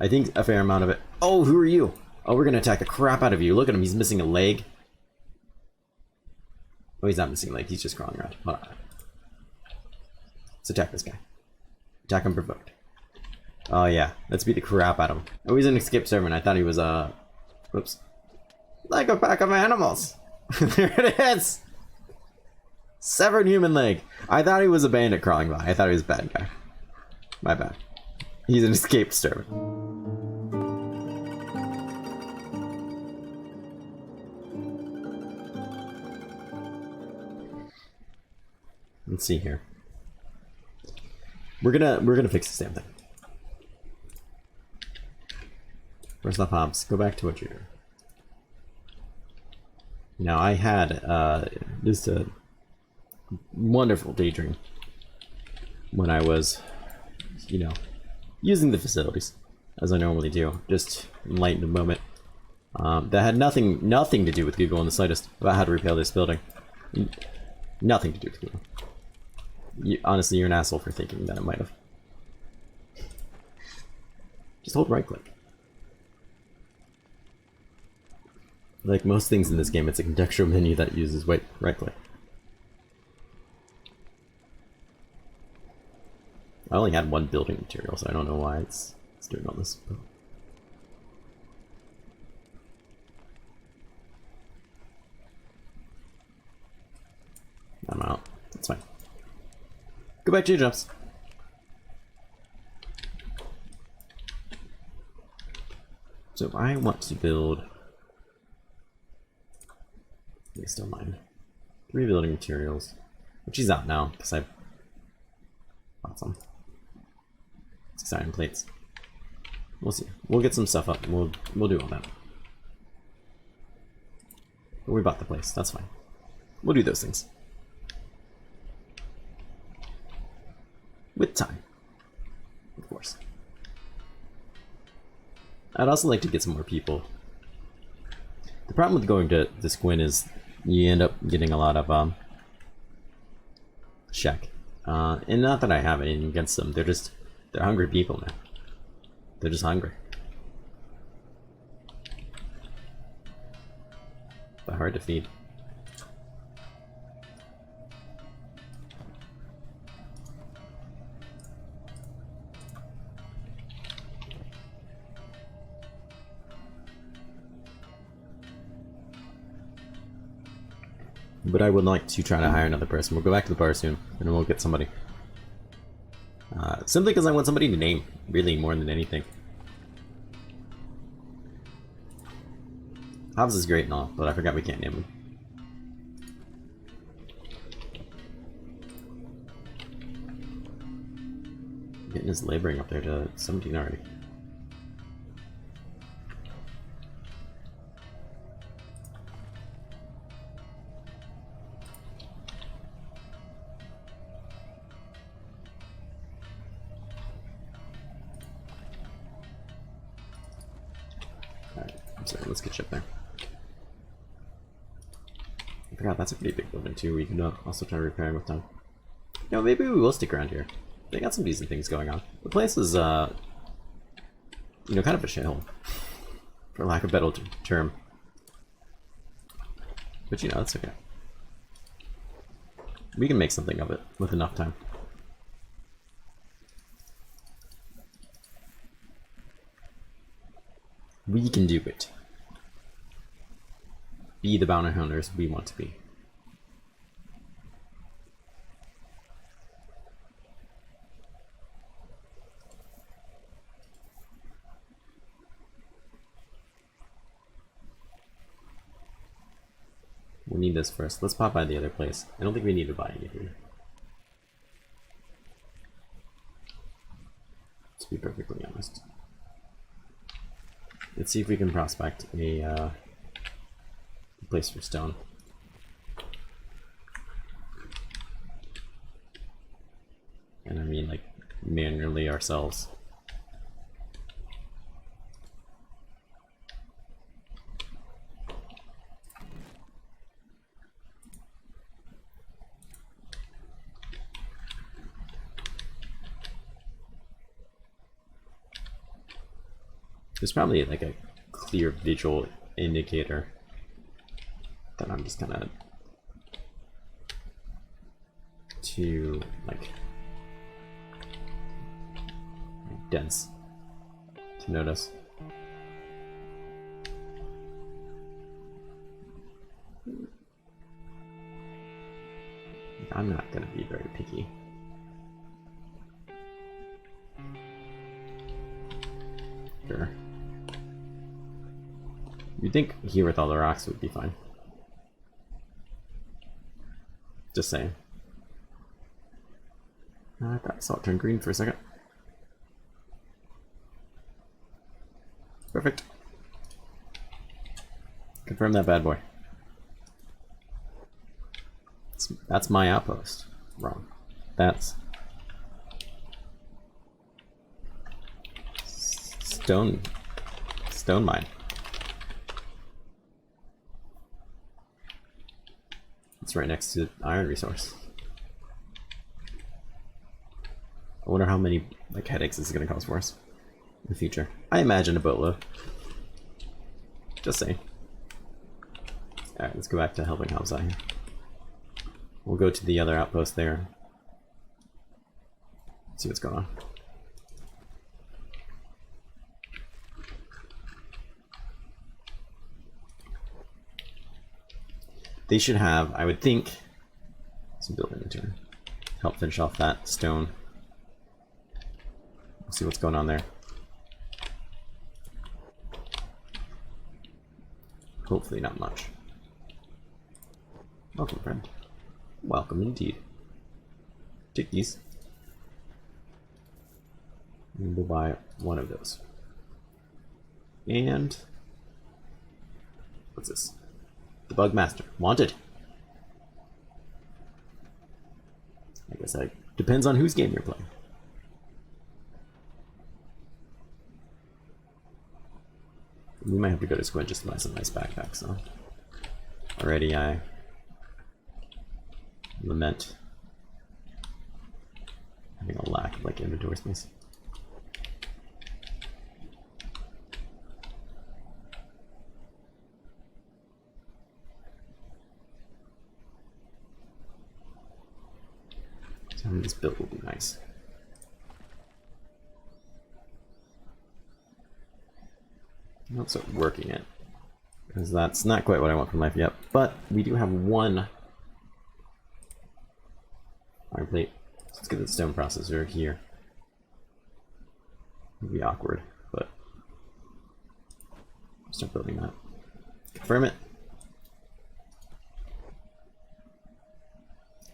I think a fair amount of it. Oh, who are you? Oh, we're gonna attack the crap out of you. Look at him, he's missing a leg. Oh, he's not missing a leg, he's just crawling around. Hold on. Let's attack this guy. Attack unprovoked. Oh yeah, let's beat the crap out of him. Oh, he's an escaped servant. I thought he was, whoops. Like a pack of animals. There it is! Severed human leg. I thought he was a bandit crawling by. I thought he was a bad guy. My bad. He's an escaped servant. Let's see here. We're gonna fix this damn thing. First off, Hobbs, go back to what you're doing. Now, I had just a wonderful daydream when I was, you know, using the facilities as I normally do, just enlighten the moment. That had nothing to do with Google in the slightest about how to repair this building. Nothing to do with Google. Honestly, you're an asshole for thinking that it might have. Just hold right click. Like most things in this game, it's a contextual menu that uses right click. I only had one building material, so I don't know why it's doing all this. I'm out. That's fine. Go back to your jumps. So I want to build. Still mine. 3 building materials, which is out now because I bought some. 6 iron plates. We'll see. We'll get some stuff up. We'll do all that. But we bought the place. That's fine. We'll do those things with time, of course. I'd also like to get some more people. The problem with going to this Gwyn is you end up getting a lot of check. And not that I have anything against them, they're hungry people, man. They're just hungry. But hard to feed. But I would like to try to hire another person. We'll go back to the bar soon, and we'll get somebody. Simply because I want somebody to name, really, more than anything. Hobbs is great and all, but I forgot we can't name him. Getting his laboring up there to 17 already. Sorry, let's get ship there. I forgot that's a pretty big building too. We can also try repairing with time. You know, maybe we will stick around here. They got some decent things going on. The place is, you know, kind of a shithole, for lack of a better term. But you know, it's okay. We can make something of it with enough time. We can do it. Be the bounty hunters we want to be. We need this first. Let's pop by the other place. I don't think we need to buy it here. To be perfectly honest. Let's see if we can prospect a place for stone. And I mean like manually ourselves. There's probably like a clear visual indicator that I'm just kind of too like dense to notice. I'm not gonna be very picky. Sure. You'd think here with all the rocks would be fine. Just saying. I thought I saw it turn green for a second. Perfect. Confirm that bad boy. That's my outpost. Wrong. That's stone mine. It's right next to iron resource. I wonder how many like headaches this is going to cause for us in the future. I imagine a boatload. Just saying. Alright, let's go back to helping Hamza here. We'll go to the other outpost there. See what's going on. They should have, I would think, some building material. Help finish off that stone. We'll see what's going on there. Hopefully not much. Welcome, friend. Welcome indeed. Take these. And we'll buy one of those. And what's this? The Bug Master. Wanted. I guess that depends on whose game you're playing. We might have to go to Squid just to buy some nice backpacks though. Already I lament having a lack of like inventory space. So this build will be nice. Let's start working it, because that's not quite what I want from life yet. But we do have one iron plate. Let's get the stone processor here. It'll be awkward, but start building that. Confirm it.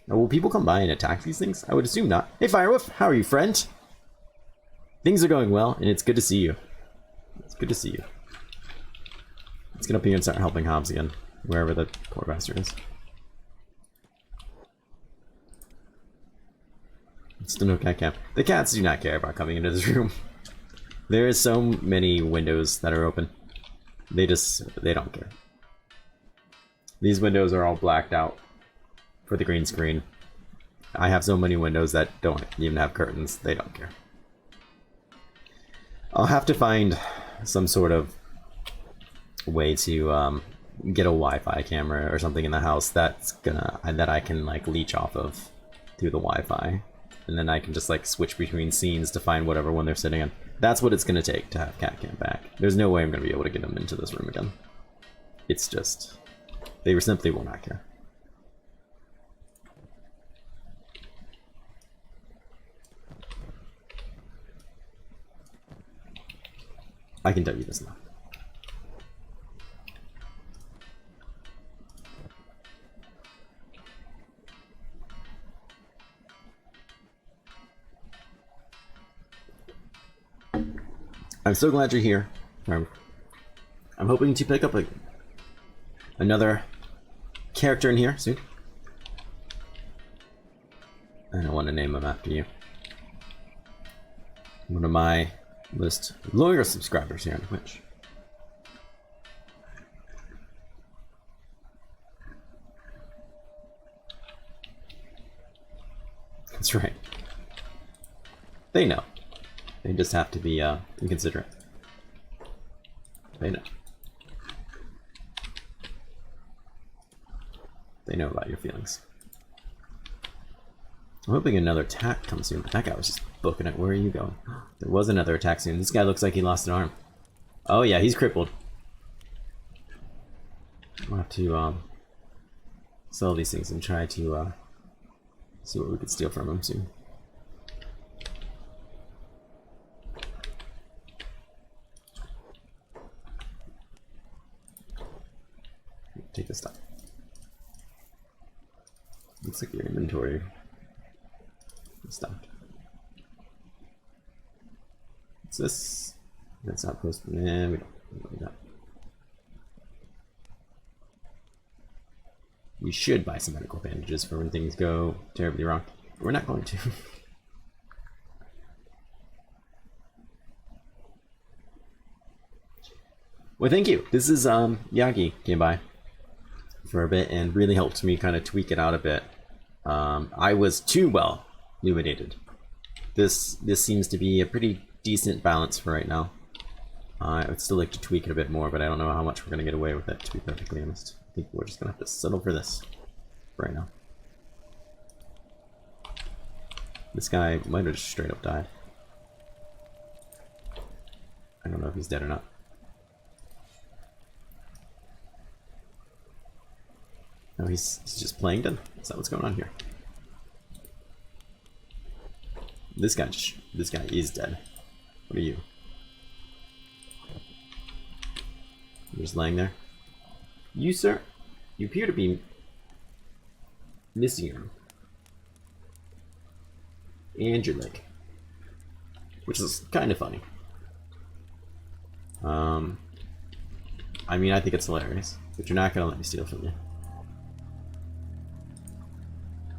Now, will people come by and attack these things? I would assume not. Hey, Firewolf, how are you, friend? Things are going well, and it's good to see you. It's good to see you. Let's get up here and start helping Hobbs again, wherever the poor bastard is. Still no cat cam. The cats do not care about coming into this room. There is so many windows that are open. They don't care. These windows are all blacked out for the green screen. I have so many windows that don't even have curtains. They don't care. I'll have to find some sort of way to get a Wi-Fi camera or something in the house that I can like leech off of through the Wi-Fi, and then I can just like switch between scenes to find whatever one they're sitting in. That's what it's gonna take to have Cat Camp back. There's no way I'm gonna be able to get them into this room again. It's just they simply will not care. I can tell you this now. I'm so glad you're here. I'm hoping to pick up another character in here soon. I don't want to name him after you. One of my most loyal subscribers here on Twitch. That's right. They know. They just have to be inconsiderate. They know. They know about your feelings. I'm hoping another attack comes soon, but that guy was just booking it. Where are you going? There was another attack soon. This guy looks like he lost an arm. Oh yeah, he's crippled. We'll have to sell these things and try to see what we could steal from him soon. Take this stuff. Looks like your inventory is stopped. What's this? That's not posted. Nah, we don't need that. We should buy some medical bandages for when things go terribly wrong. We're not going to. Well, thank you. This is Yagi came by for a bit and really helped me kind of tweak it out a bit. I was too well illuminated. This seems to be a pretty decent balance for right now. I would still like to tweak it a bit more, but I don't know how much we're going to get away with it, to be perfectly honest. I think we're just going to have to settle for this right now. This guy might have just straight up died. I don't know if he's dead or not. No, he's just playing dead. Is that what's going on here? This guy is dead. What are you? You're just laying there. You, sir, you appear to be missing your arm and your leg, which is kind of funny. I mean, I think it's hilarious, but you're not gonna let me steal from you.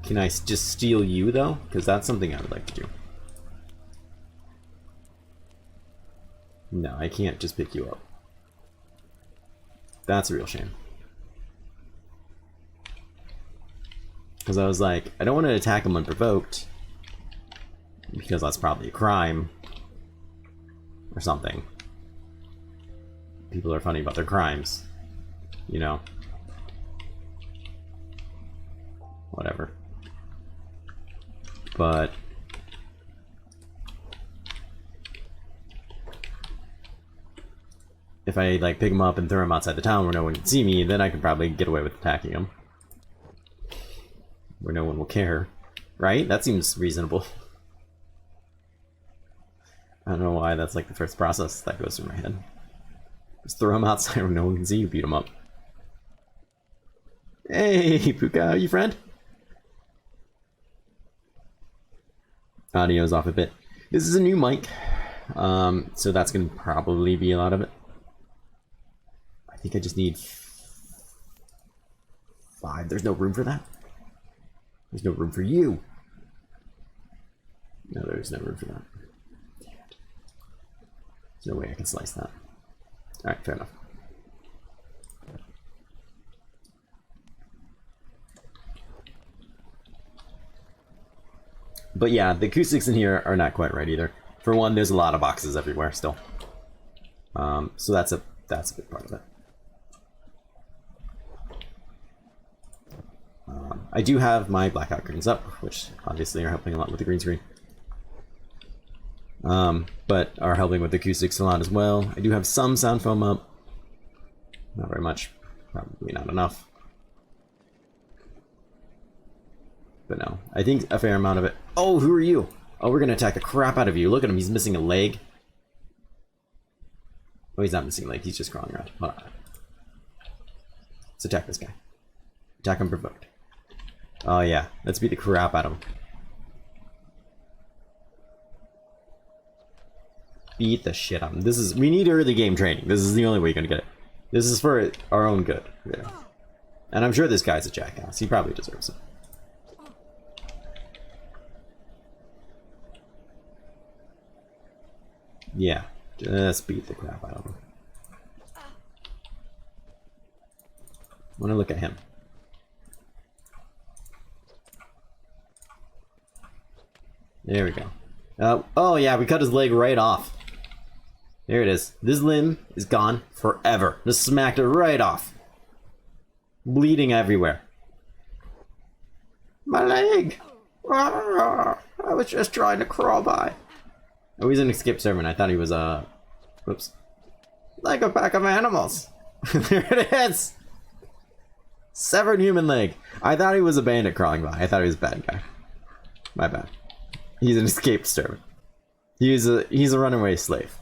Can I just steal you, though? Because that's something I would like to do. No, I can't just pick you up. That's a real shame. Because I was like, I don't want to attack him unprovoked. Because that's probably a crime. Or something. People are funny about their crimes. You know. Whatever. But if I like pick him up and throw him outside the town where no one can see me, then I could probably get away with attacking him. Where no one will care. Right? That seems reasonable. I don't know why that's like the first process that goes through my head. Just throw him outside where no one can see you, beat him up. Hey, Puka, are you friend? Audio's off a bit. This is a new mic, so that's going to probably be a lot of it. I think I just need 5. There's no room for that. There's no room for you. No, there's no room for that. Damn it. There's no way I can slice that. Alright, fair enough. But yeah, the acoustics in here are not quite right either. For one, there's a lot of boxes everywhere still. So that's a big part of it. I do have my blackout curtains up, which obviously are helping a lot with the green screen. But are helping with the acoustics a lot as well. I do have some sound foam up. Not very much. Probably not enough. But no, I think a fair amount of it. Oh, who are you? Oh, we're gonna attack the crap out of you. Look at him, he's missing a leg. Oh, he's not missing a leg, he's just crawling around. Hold on. Let's attack this guy. Attack unprovoked. Oh yeah, let's beat the crap out of him. Beat the shit out of him. We need early game training. This is the only way you're gonna get it. This is for our own good. Yeah. And I'm sure this guy's a jackass. He probably deserves it. Yeah, just beat the crap out of him. I want to look at him. There we go. Oh yeah, we cut his leg right off. There it is. This limb is gone forever. Just smacked it right off. Bleeding everywhere. My leg! I was just trying to crawl by. Oh, he's an escape servant. I thought he was, whoops. Like a pack of animals. There it is! Severed human leg. I thought he was a bandit crawling by. I thought he was a bad guy. My bad. He's an escaped servant. He's a runaway slave.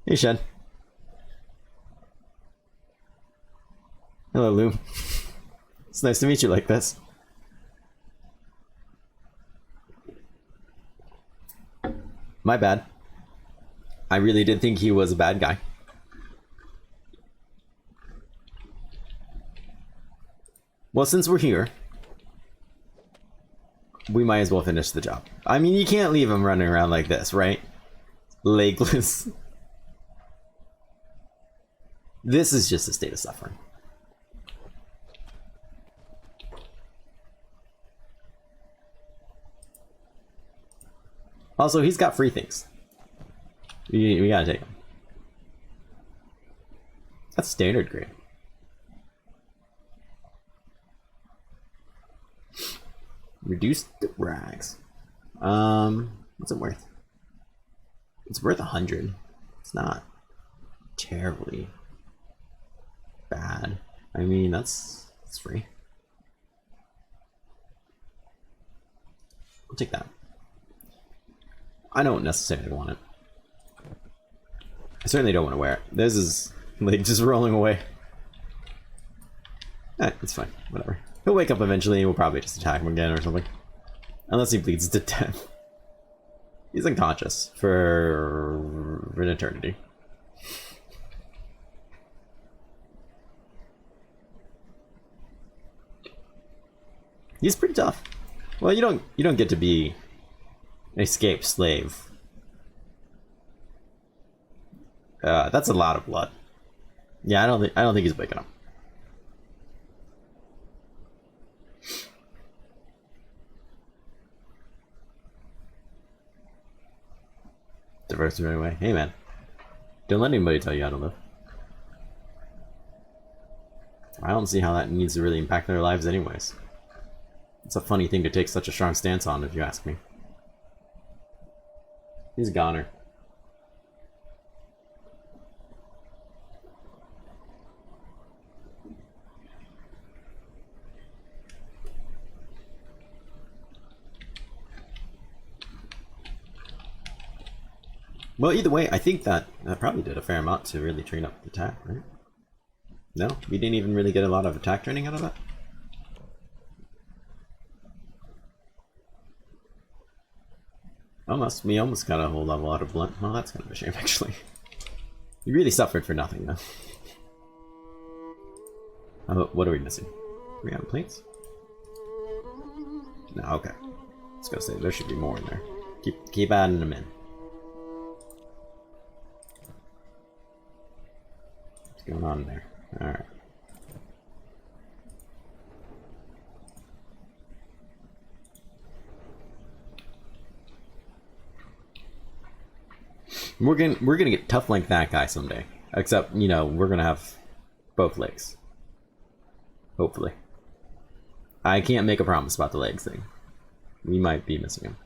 Hey, Shen. Hello, Loom. It's nice to meet you like this. My bad. I really did think he was a bad guy. Well, since we're here, we might as well finish the job. I mean, you can't leave him running around like this, right? Legless. This is just a state of suffering. Also, he's got free things. We gotta take him. That's standard grade. Reduce the rags. What's it worth? It's worth 100. It's not terribly bad. I mean, that's free. I'll take that. I don't necessarily want it. I certainly don't want to wear it. This is like just rolling away. It's fine. Whatever. He'll wake up eventually and we'll probably just attack him again or something. Unless he bleeds to death. He's unconscious for an eternity. He's pretty tough. Well, you don't get to be an escaped slave. That's a lot of blood. Yeah, I don't think he's waking up. Diverse right away. Hey man, don't let anybody tell you how to live. I don't see how that needs to really impact their lives anyways. It's a funny thing to take such a strong stance on, if you ask me. He's a goner. Well, either way, I think that probably did a fair amount to really train up the attack, right? No? We didn't even really get a lot of attack training out of that? Almost. We almost got a whole level out of blunt. Well, that's kind of a shame, actually. You really suffered for nothing, though. What are we missing? 3 iron plates? No, okay. I was gonna say, there should be more in there. Keep adding them in. What's going on there? Alright. We're gonna get tough like that guy someday. Except, you know, we're gonna have both legs. Hopefully. I can't make a promise about the legs thing. We might be missing him.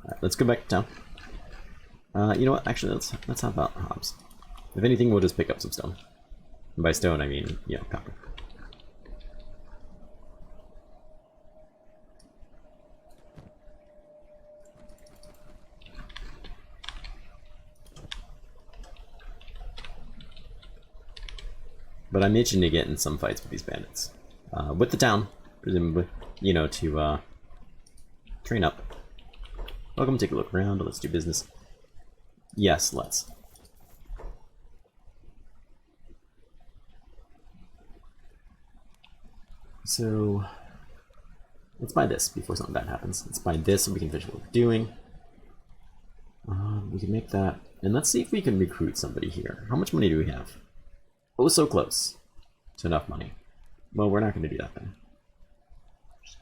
Alright, let's go back to town. You know what? Actually, let's hop out hops. If anything, we'll just pick up some stone. And by stone, I mean, yeah, copper. But I'm itching to get in some fights with these bandits. With the town, presumably, you know, to train up. Welcome, take a look around, let's do business. Yes, let's. So, let's buy this before something bad happens. Let's buy this so we can finish what we're doing. We can make that. And let's see if we can recruit somebody here. How much money do we have? Oh, so close to enough money. Well, we're not going to do that then.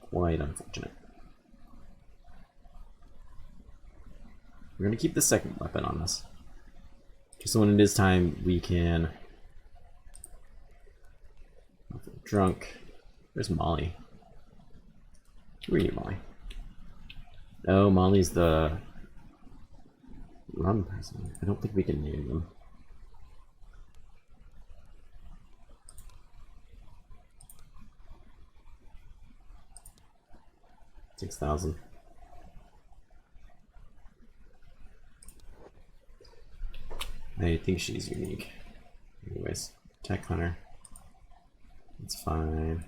quite unfortunate. We're gonna keep the second weapon on us. Just so when it is time, we can... Drunk. Where's Molly? Where are you, Molly? Oh, Molly's the... rum person. I don't think we can name them. $6,000. I think she's unique. Anyways, Tech Hunter. It's fine.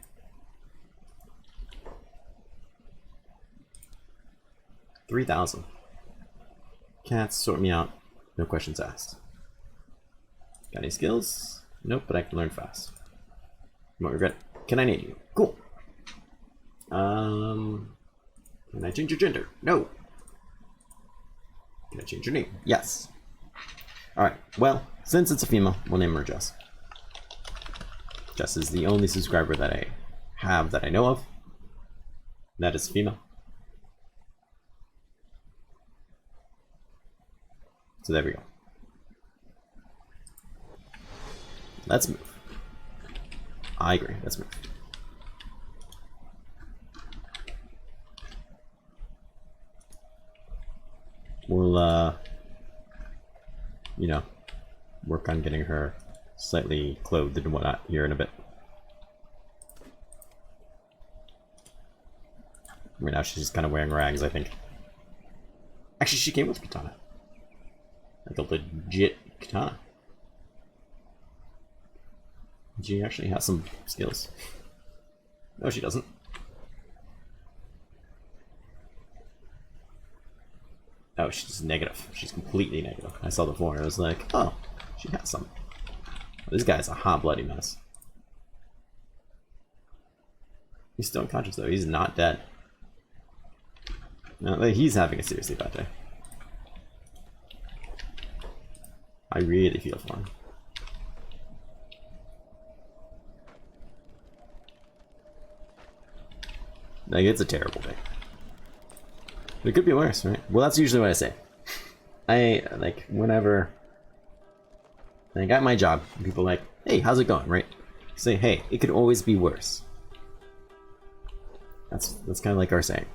$3,000. Cats, sort me out. No questions asked. Got any skills? Nope, but I can learn fast. Won't regret. Can I name you? Cool. Can I change your gender? No. Can I change your name? Yes. Alright, well, since it's a female, we'll name her Jess. Jess is the only subscriber that I have that I know of. That is female. So there we go. Let's move. I agree, let's move. We'll, you know, work on getting her slightly clothed and whatnot here in a bit. Right now she's just kind of wearing rags, I think. Actually, she came with a katana. Like a legit katana. She actually has some skills. No, she doesn't. Oh, she's negative. She's completely negative. I saw the before and I was like, oh, she has some. This guy's a hot bloody mess. He's still unconscious though. He's not dead. No, like, he's having a seriously bad day. I really feel for him. Like, it's a terrible day. But it could be worse, right? Well, that's usually what I say. Like, whenever I got my job, people are like, hey, how's it going, right? Say, hey, it could always be worse. That's kind of like our saying.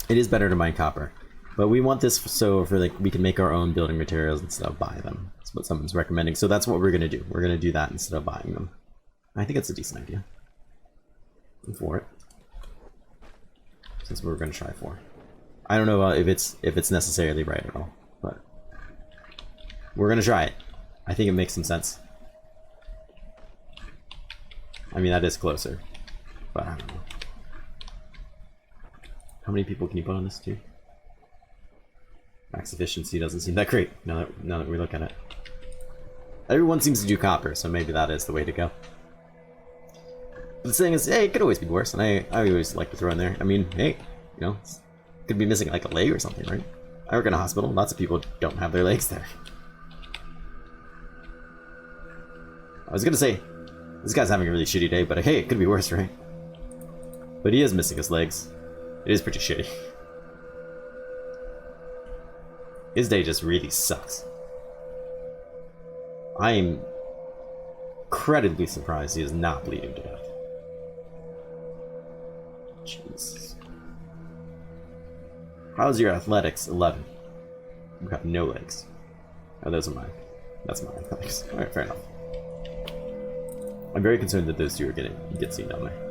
It is better to mine copper, but we want this so for like we can make our own building materials instead of buy them. That's what someone's recommending. So that's what we're gonna do. We're gonna do that instead of buying them. I think it's a decent idea. I'm for it. That's what we're gonna try for. I don't know if it's necessarily right at all, but we're gonna try it. I think it makes some sense. I mean, that is closer, but I don't know. How many people can you put on this too? Max efficiency doesn't seem that great now that we look at it. Everyone seems to do copper, so maybe that is the way to go. But the thing is, hey, it could always be worse, and I always like to throw in there. I mean, hey, you know, could be missing like a leg or something, right? I work in a hospital. Lots of people don't have their legs there. I was gonna say, this guy's having a really shitty day, but hey, it could be worse, right? But he is missing his legs. It is pretty shitty. His day just really sucks. I am incredibly surprised he is not bleeding to death. Jeez. How's your athletics? 11. You have no legs. Oh, those are mine. That's my athletics. Alright, fair enough. I'm very concerned that those two are gonna get seen down there.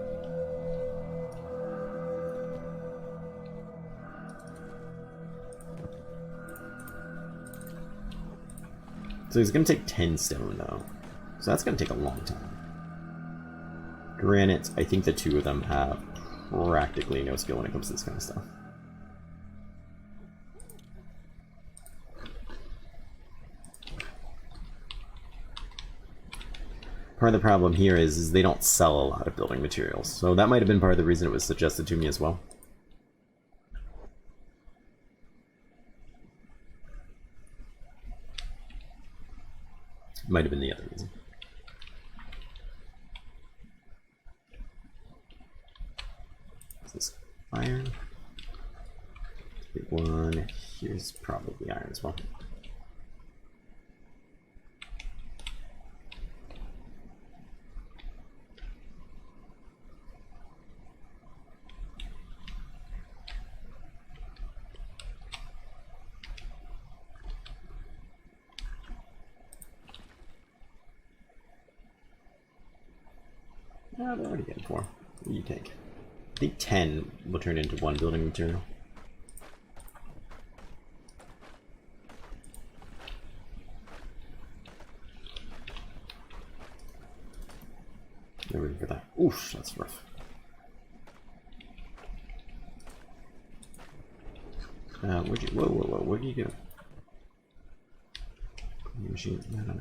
So he's gonna take 10 stone though. So that's gonna take a long time. Granted, I think the two of them have practically no skill when it comes to this kind of stuff. Part of the problem here is they don't sell a lot of building materials. So that might have been part of the reason it was suggested to me as well. Might have been the other reason. Is this iron? Big one. Here's probably iron as well. Yeah, they're already getting 4. What do you take? I think 10 will turn into 1 building material. No room for that. Oof, that's rough. Where'd you? Whoa, whoa, whoa! What are you doing? Machine? No.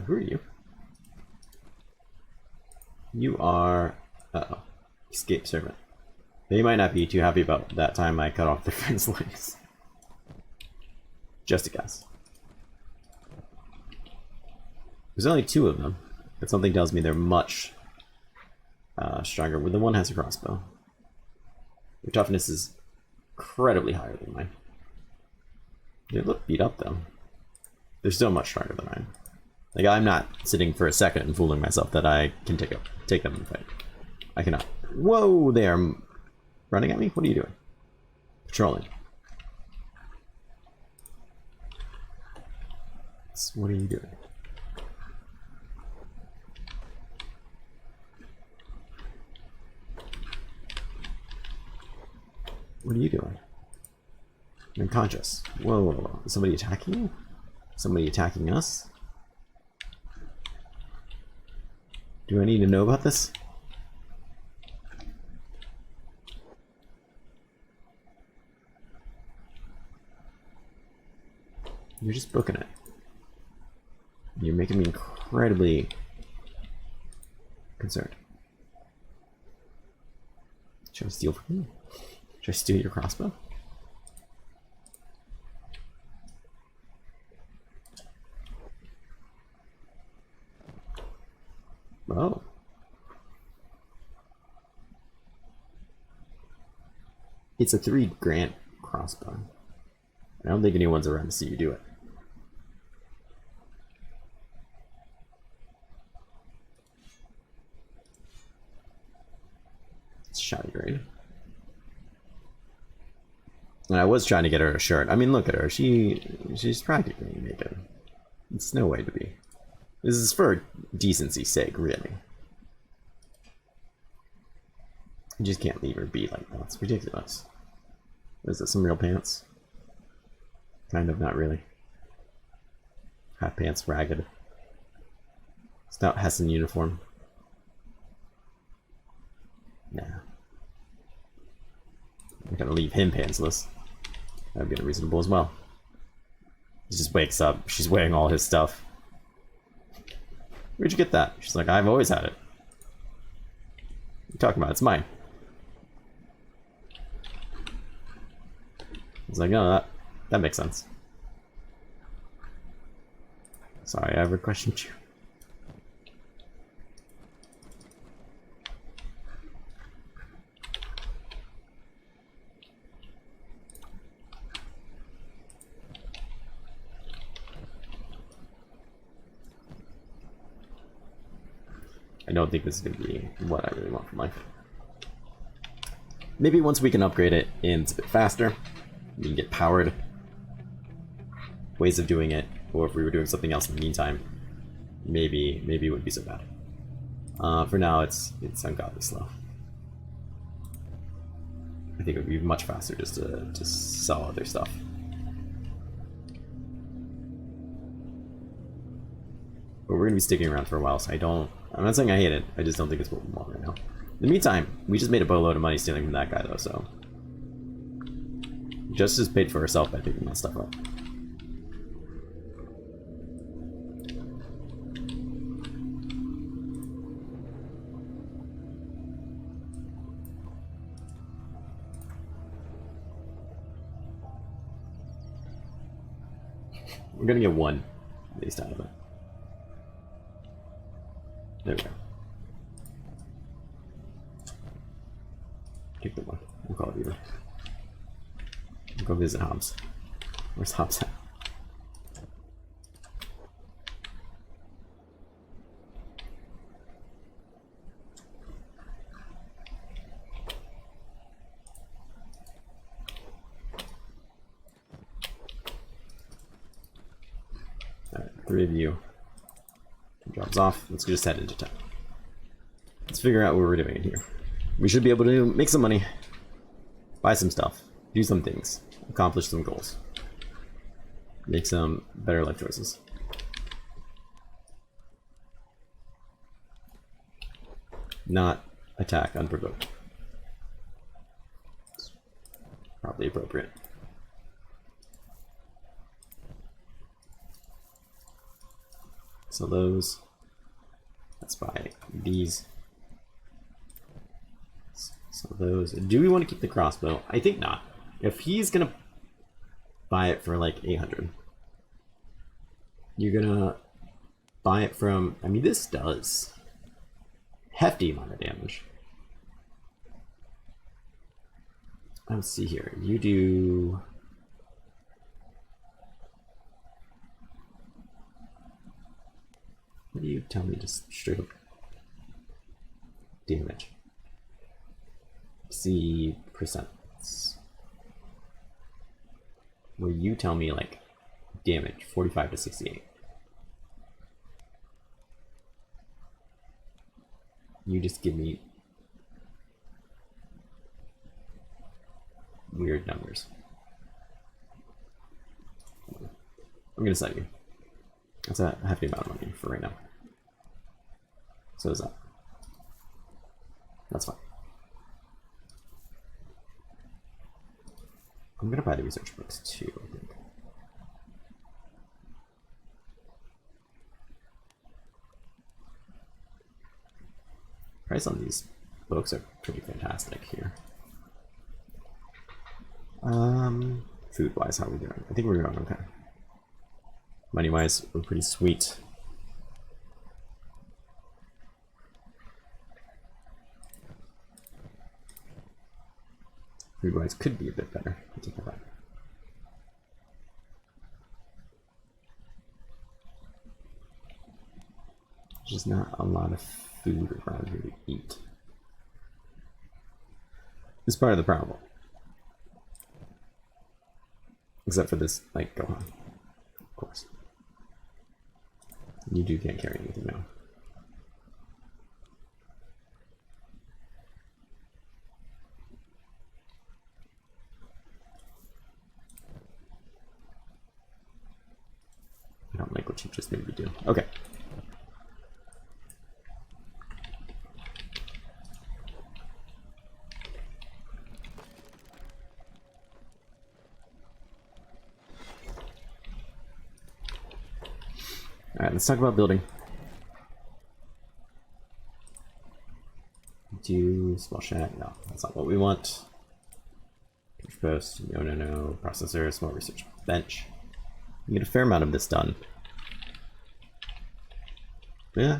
Who are you? You are... Uh-oh. Escape servant. They might not be too happy about that time I cut off their friend's legs. Just a guess. There's only 2 of them, but something tells me they're much stronger. The one has a crossbow. Their toughness is incredibly higher than mine. They look beat up though. They're still much stronger than mine. Like, I'm not sitting for a second and fooling myself that I can take them in the fight. I cannot. Whoa, they are running at me? What are you doing? Patrolling. What are you doing? What are you doing? I'm unconscious. Whoa, whoa, whoa. Is somebody attacking you? Somebody attacking us? Do I need to know about this? You're just booking it. You're making me incredibly concerned. Should I steal from you? Should I steal your crossbow? Oh. It's a 3 Grant crossbow. I don't think anyone's around to see you do it. It's shoddy grade. And I was trying to get her a shirt. I mean, look at her. She's practically naked. It's no way to be. This is for decency's sake, really. You just can't leave her be like that. It's ridiculous. Is this some real pants? Kind of, not really. Half pants, ragged. It's not Hessen uniform. Nah. I'm gonna leave him pantsless. That'd be unreasonable as well. He just wakes up. She's wearing all his stuff. Where'd you get that? She's like, I've always had it. What are you talking about? It's mine. He's like, no, that makes sense. Sorry, I ever questioned you. I don't think this is going to be what I really want from life. Maybe once we can upgrade it and it's a bit faster, we can get powered ways of doing it, or if we were doing something else in the meantime, maybe it wouldn't be so bad. For now, it's ungodly slow. I think it would be much faster just to sell other stuff. But we're going to be sticking around for a while, so I'm not saying I hate it, I just don't think it's what we want right now. In the meantime, we just made a boatload of money stealing from that guy though, so... Justice paid for herself by picking that stuff up. We're gonna get one at least out of it. There we go. Take the one. We'll call it either. We'll go visit Hobbs. Where's Hobbs at? Alright, 3 of you. Jobs off. Let's just head into town. Let's figure out what we're doing in here. We should be able to make some money, buy some stuff, do some things, accomplish some goals, make some better life choices. Not attack unprovoked. It's probably appropriate. So those, let's buy these. So those, do we want to keep the crossbow? I think not. If he's gonna buy it for like 800, you're gonna buy it from, I mean, this does hefty amount of damage. Let's see here, you do, what do you tell me, just straight up damage? See percents. Will you tell me like damage 45 to 68? You just give me weird numbers. I'm gonna sell you. That's a hefty amount of money for right now. So is that. That's fine. I'm gonna buy the research books too, I think. Price on these books are pretty fantastic here. Food wise, how are we doing? I think we're doing okay. Money wise, we're pretty sweet. Food wise could be a bit better. I'll take that back. There's just not a lot of food around here to eat. It's part of the problem. Except for this, like, go on. Of course. You can't carry anything now. I don't like what you just made me do. Okay. Alright, let's talk about building. Do small shack. No, that's not what we want. Push post. No. Processor, small research bench. You get a fair amount of this done. Yeah.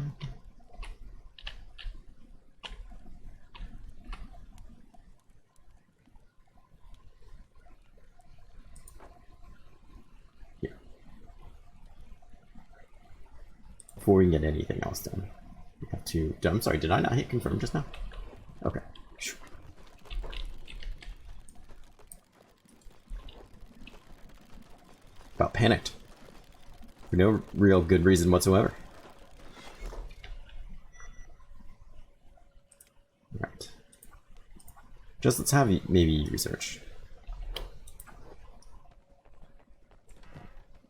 Here. Before we can get anything else done, we have to. I'm sorry, did I not hit confirm just now? Okay. About panicked. For no real good reason whatsoever. Right. Just let's have maybe research.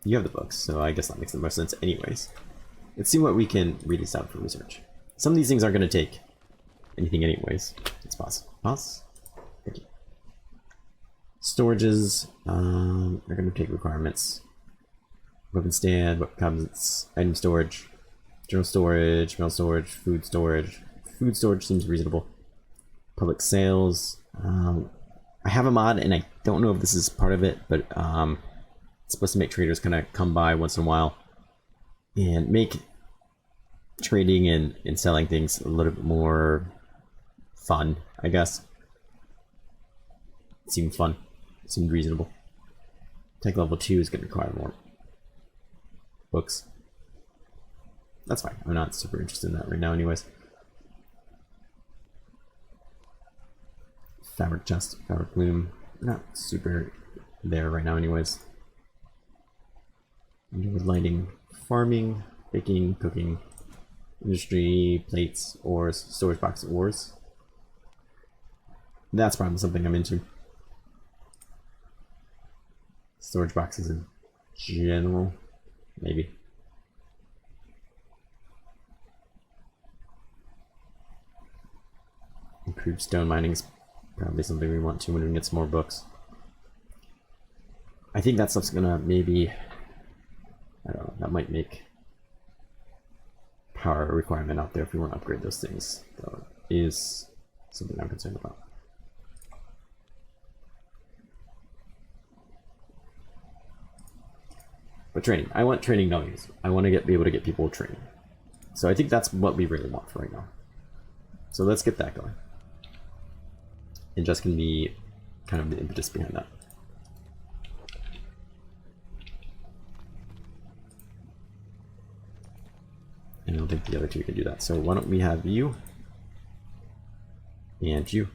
You have the books, so I guess that makes the most sense anyways. Let's see what we can read this out for research. Some of these things aren't going to take anything anyways. Let's pause. Pause. Thank you. Storages, they're going to take requirements. Weapon stand, weapon cabinets, item storage, general storage, mail storage, food storage. Food storage seems reasonable. Public sales. I have a mod, and I don't know if this is part of it, but It's supposed to make traders kind of come by once in a while and make trading and selling things a little bit more fun, I guess. It seemed fun. It seemed reasonable. Tech level 2 is going to require more books. That's fine. I'm not super interested in that right now anyways. Fabric chest, fabric loom. Not super there right now anyways. With lighting, farming, baking, cooking, industry, plates, ores, storage box ores. That's probably something I'm into. Storage boxes in general, maybe. Improved stone mining is probably something we want to when we get some more books. I think that stuff's gonna maybe, I don't know, that might make power requirement out there if we want to upgrade those things. That is something I'm concerned about. But training, I want training values. I want to be able to get people training. So I think that's what we really want for right now. So let's get that going. And just can be kind of the impetus behind that. And I don't think the other two can do that. So why don't we have you and you.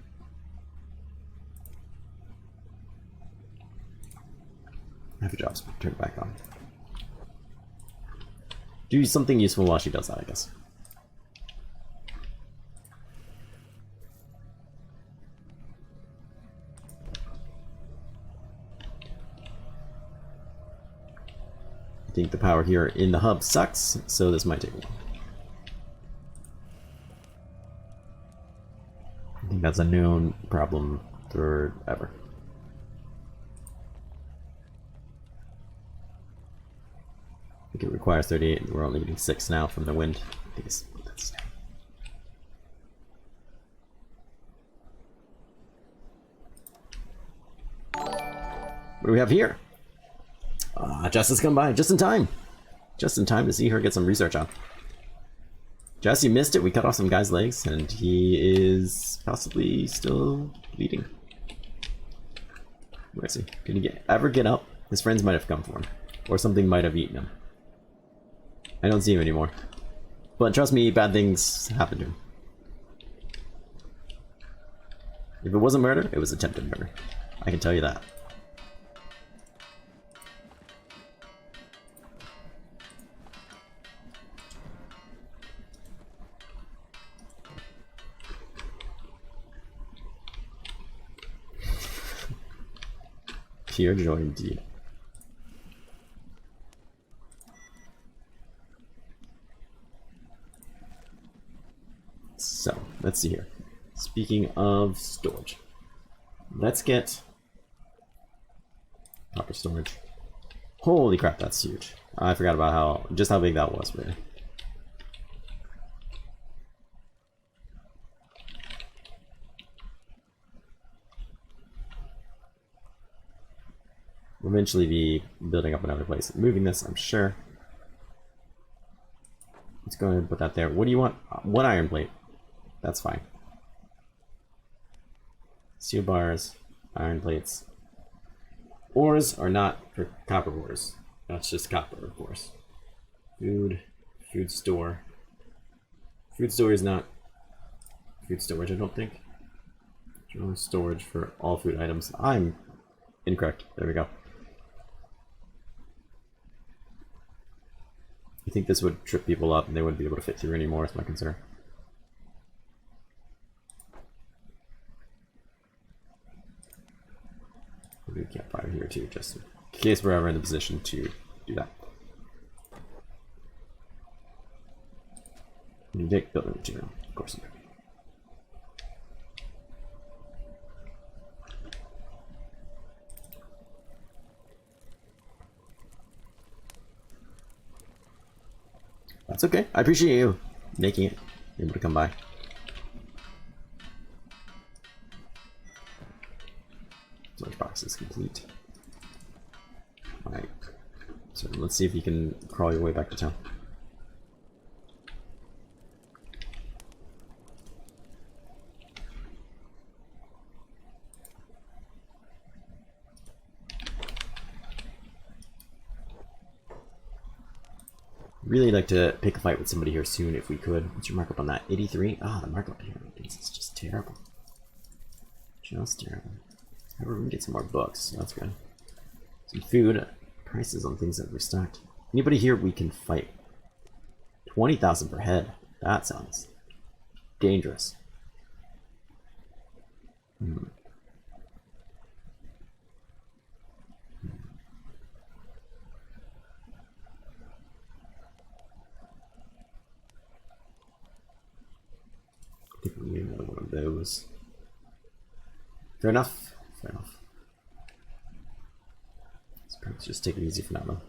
Have your jobs, turn it back on. Do something useful while she does that, I guess. I think the power here in the hub sucks, so this might take a while. I think that's a known problem forever. I think it requires 38, and we're only getting 6 now from the wind. I think that's what do we have here? Jess has come by just in time. Just in time to see her get some research on. Jess, you missed it. We cut off some guy's legs, and he is possibly still bleeding. Where is he? Can he ever get up? His friends might have come for him, or something might have eaten him. I don't see him anymore. But trust me, bad things happen to him. If it wasn't murder, it was attempted murder. I can tell you that. Pure joy indeed. So, let's see here. Speaking of storage, let's get copper storage. Holy crap, that's huge. I forgot about how big that was, really. We'll eventually be building up another place. Moving this, I'm sure. Let's go ahead and put that there. What do you want? One iron plate. That's fine. Steel bars, iron plates. Ores are not for copper ores. That's just copper, of course. Food store. Food store is not food storage, I don't think. General storage for all food items. I'm incorrect. There we go. I think this would trip people up and they wouldn't be able to fit through anymore, is my concern. Maybe a campfire here too, just in case we're ever in the position to do that. You take building material, of course you do. That's okay. I appreciate you making it able to come by. Storage box is complete. Alright. Let's see if you can crawl your way back to town. Really like to pick a fight with somebody here soon if we could. What's your markup on that? 83? Ah, the markup here is just terrible. Just terrible. However, we can get some more books, so that's good. Some food. Prices on things that were stacked. Anybody here we can fight? 20,000 per head. That sounds dangerous. I think we need another one of those. Fair enough. Fair enough. Let's just take it easy for now, though.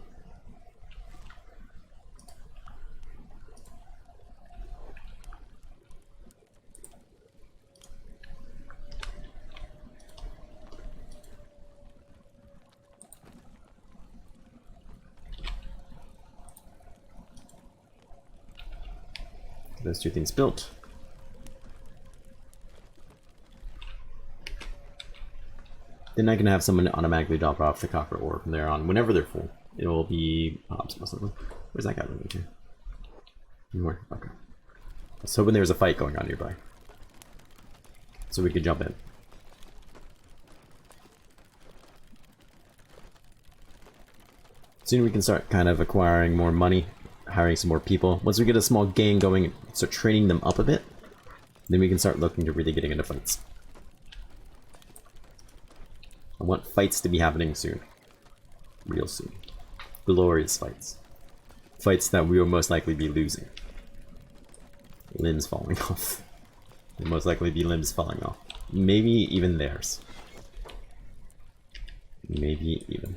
Those two things built. Then I can have someone automatically drop off the copper ore from there on. Whenever they're full, it will be possibly. Where's that guy moving to? Anywhere? Okay. I was hoping there was a fight going on nearby, so we could jump in. Soon we can start kind of acquiring more money, hiring some more people. Once we get a small gang going and start training them up a bit, then we can start looking to really getting into fights. I want fights to be happening soon. Real soon. Glorious fights. Fights that we will most likely be losing. Limbs falling off. Will most likely be limbs falling off. Maybe even theirs. Maybe even.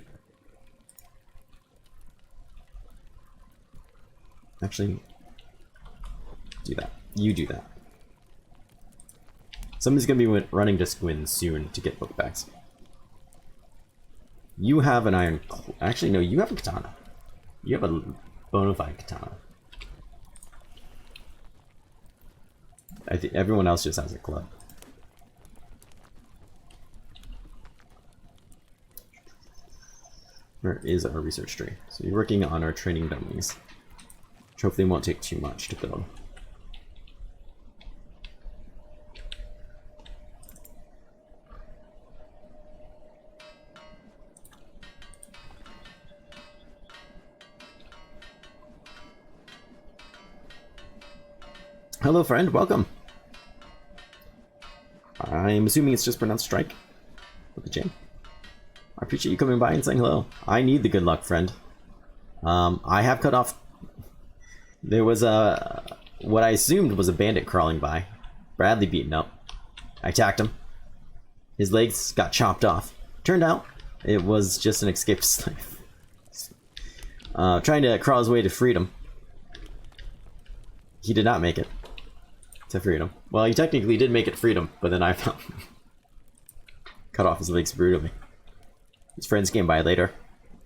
Actually, do that. You do that. Somebody's gonna be running to Squin soon to get book bags. You have an iron... Actually, no, you have a katana. You have a bona fide katana. I think everyone else just has a club. Where is our research tree? So you're working on our training dummies. Which hopefully won't take too much to build. Hello, friend. Welcome. I'm assuming it's just pronounced strike with the J. I appreciate you coming by and saying hello. I need the good luck, friend. I have cut off... There was what I assumed was a bandit crawling by. Bradley beaten up. I attacked him. His legs got chopped off. Turned out, it was just an escaped slave. Trying to crawl his way to freedom. He did not make it. To freedom. Well, he technically did make it freedom, but then I found him. Cut off his legs brutally. His friends came by later.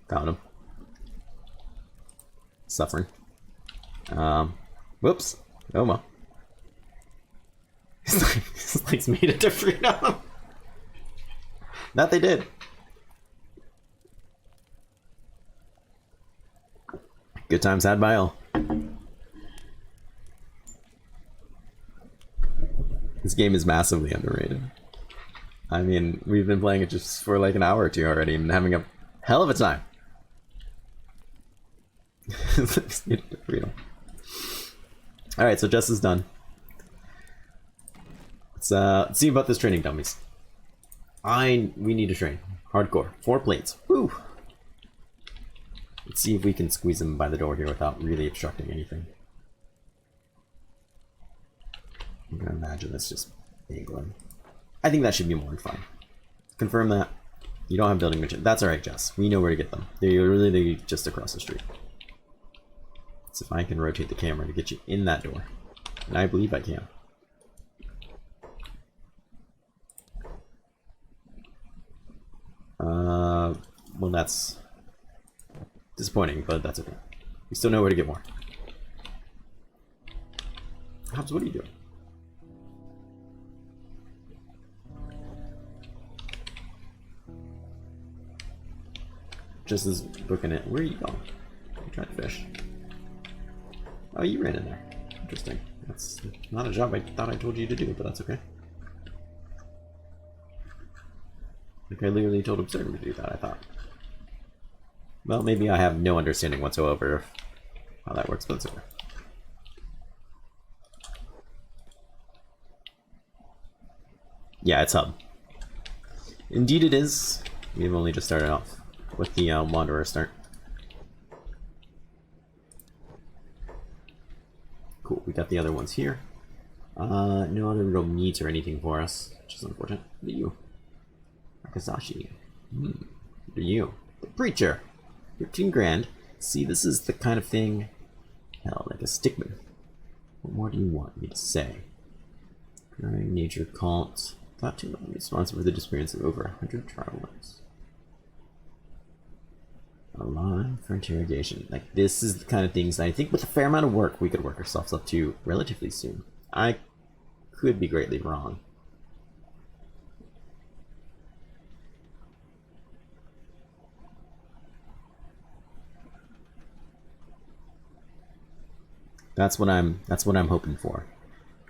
Found him. Suffering. Whoops. Oh well. His legs made it to freedom. That they did. Good times had by all. This game is massively underrated. I mean, we've been playing it just for like an hour or two already and having a hell of a time. Alright, so Jess is done. Let's see about this training dummies. We need to train. Hardcore. 4 plates. Woo! Let's see if we can squeeze them by the door here without really obstructing anything. I'm gonna imagine this just angling. I think that should be more than fine. Confirm that. You don't have building material. That's alright, Jess. We know where to get them. They're literally just across the street. So if I can rotate the camera to get you in that door. And I believe I can. Well, that's Disappointing, but that's okay. We still know where to get more. Hobbs, what are you doing? Just as booking it. Where are you going? I'm trying to fish. Oh, you ran in there. Interesting. That's not a job I thought I told you to do, but that's okay. Like I literally told Absurdum to do that, I thought. Well, maybe I have no understanding whatsoever of how that works, but it's okay. Yeah, it's hub. Indeed it is. We've only just started off with the Wanderer start. Cool, we got the other ones here. No other real needs or anything for us, which is unfortunate. What are you? Akazashi. What are you? The Preacher. 15 grand. See, this is the kind of thing... Hell, like a stickman. What more do you want me to say? Growing nature cult. Thought to be responsible for the disappearance of over 100 travelers. A line for interrogation. Like, this is the kind of things that I think with a fair amount of work we could work ourselves up to relatively soon. I could be greatly wrong. That's what I'm hoping for.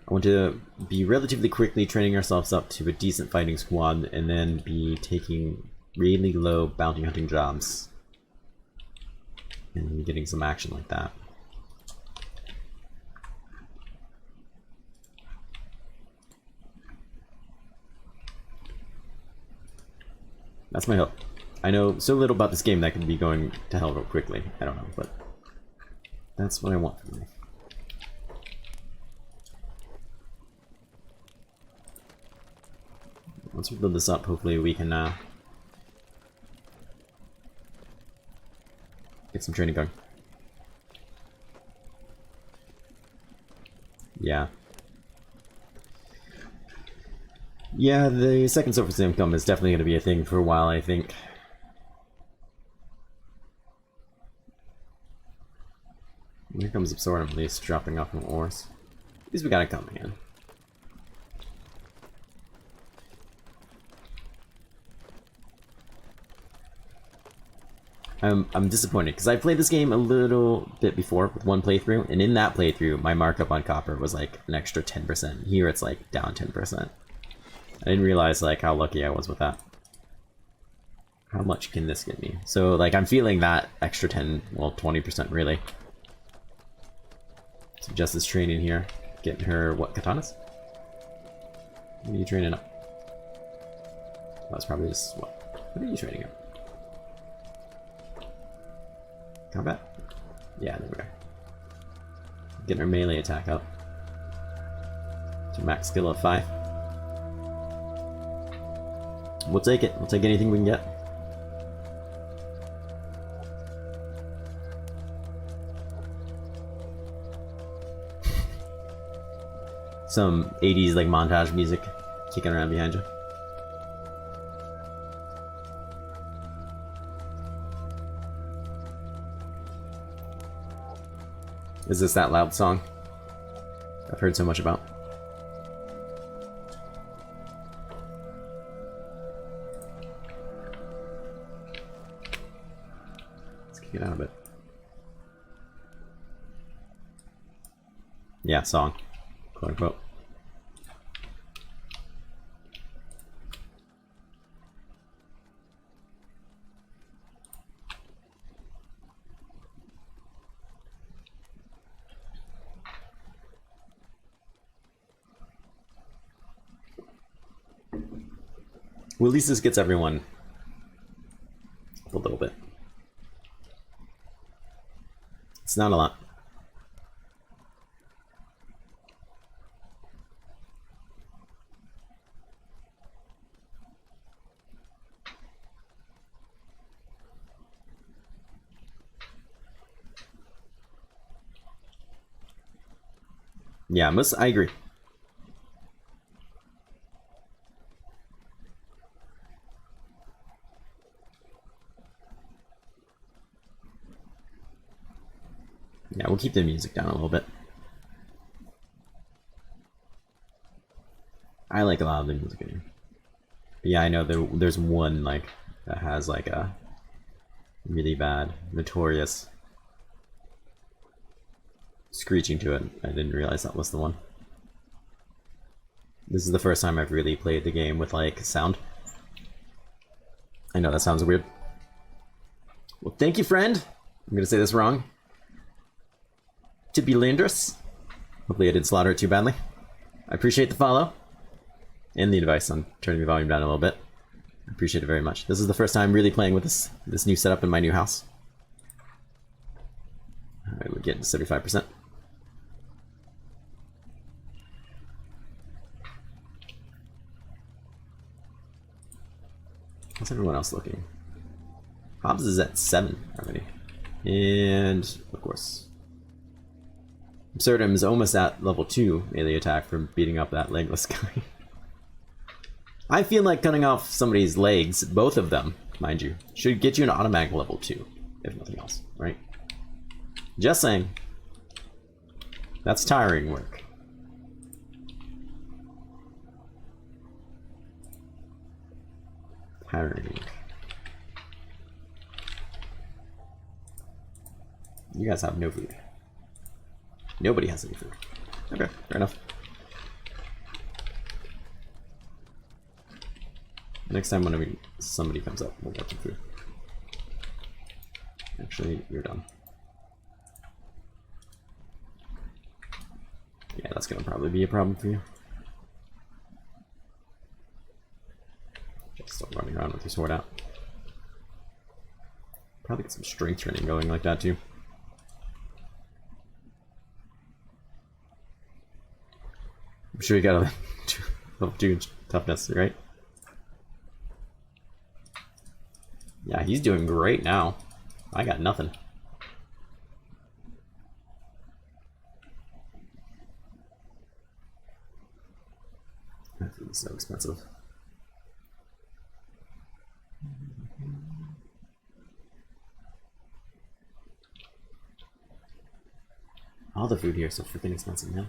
I want to be relatively quickly training ourselves up to a decent fighting squad and then be taking really low bounty hunting jobs and getting some action like that. That's my hope. I know so little about this game that could be going to hell real quickly. I don't know, but that's what I want from me. Once we build this up, hopefully we can get some training going. Yeah. Yeah, the second source of income is definitely going to be a thing for a while, I think. Here comes Absurdum, at least, dropping off some ores. At least we got it coming in. I'm disappointed because I played this game a little bit before with one playthrough, and in that playthrough, my markup on copper was like an extra 10%. Here, it's like down 10%. I didn't realize like how lucky I was with that. How much can this get me? So like I'm feeling that extra 10, well 20% really. So Justice training here, getting her what katanas? What are you training up? That's probably just what are you training up? Combat? Yeah, there we are. Getting our melee attack up to max skill of 5. We'll take it. We'll take anything we can get. Some 80s like montage music kicking around behind you. Is this that loud song I've heard so much about? Let's kick it out a bit. Yeah, song, quote unquote. Well, at least this gets everyone up a little bit. It's not a lot. Yeah, I agree. Yeah, we'll keep the music down a little bit. I like a lot of the music in here. But yeah, I know there's one like that has like a really bad, notorious screeching to it. I didn't realize that was the one. This is the first time I've really played the game with like sound. I know that sounds weird. Well, thank you, friend. I'm gonna say this wrong. Tibulindrus. Hopefully I didn't slaughter it too badly. I appreciate the follow. And the advice on turning the volume down a little bit. I appreciate it very much. This is the first time really playing with this new setup in my new house. Alright, we're getting to 75%. How's everyone else looking? Hobbs is at 7 already. And, of course, Absurdum is almost at level 2 melee attack from beating up that legless guy. I feel like cutting off somebody's legs, both of them, mind you, should get you an automatic level 2, if nothing else, right? Just saying. That's tiring work. Tiring. You guys have no food. Nobody has any food. Okay, fair enough. Next time when somebody comes up, we'll get some food. Actually, you're done. Yeah, that's gonna probably be a problem for you. Just still running around with your sword out. Probably get some strength training going like that too. I'm sure you got a level 2 toughness, right? Yeah, he's doing great now. I got nothing. That food is so expensive. All the food here is so freaking expensive, man.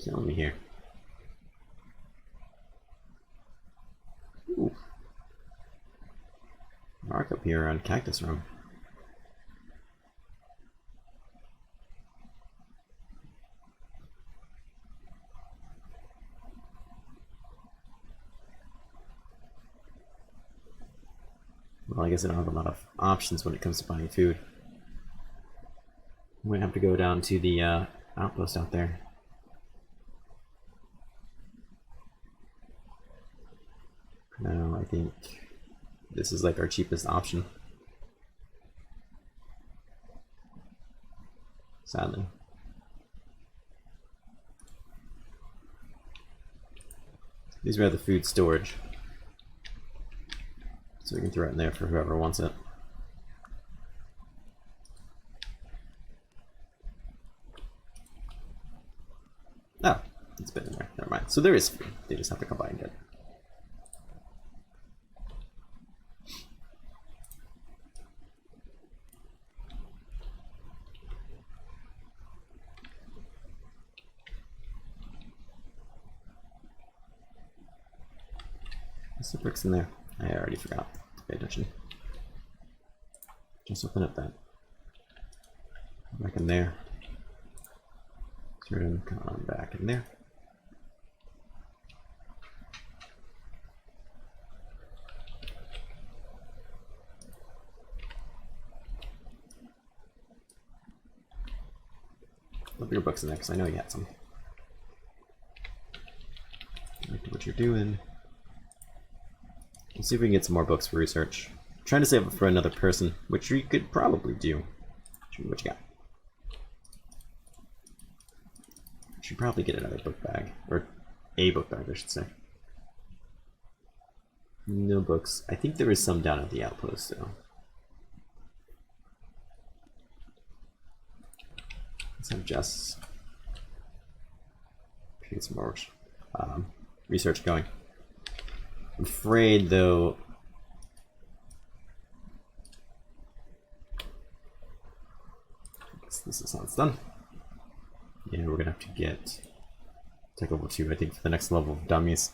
Killing me here. Ooh. Mark up here on Cactus Room. Well, I guess I don't have a lot of options when it comes to buying food. I'm gonna have to go down to the outpost out there. No, I think this is like our cheapest option. Sadly. These are the food storage. So we can throw it in there for whoever wants it. Oh, it's been in there. Never mind. So there is food. They just have to come by and get it. What's the bricks in there? I already forgot to pay attention. Just open up that. Back in there. Turn on back in there. Put your books in there because I know you had some. Back to what you're doing. Let's see if we can get some more books for research. I'm trying to save it for another person, which we could probably do. What you got? Should probably get another book bag, or a book bag, I should say. No books. I think there is some down at the outpost, though. Let's have Jess get some more research going. I'm afraid, though... This is how it's done. Yeah, we're gonna have to get tech level 2, I think, for the next level of dummies.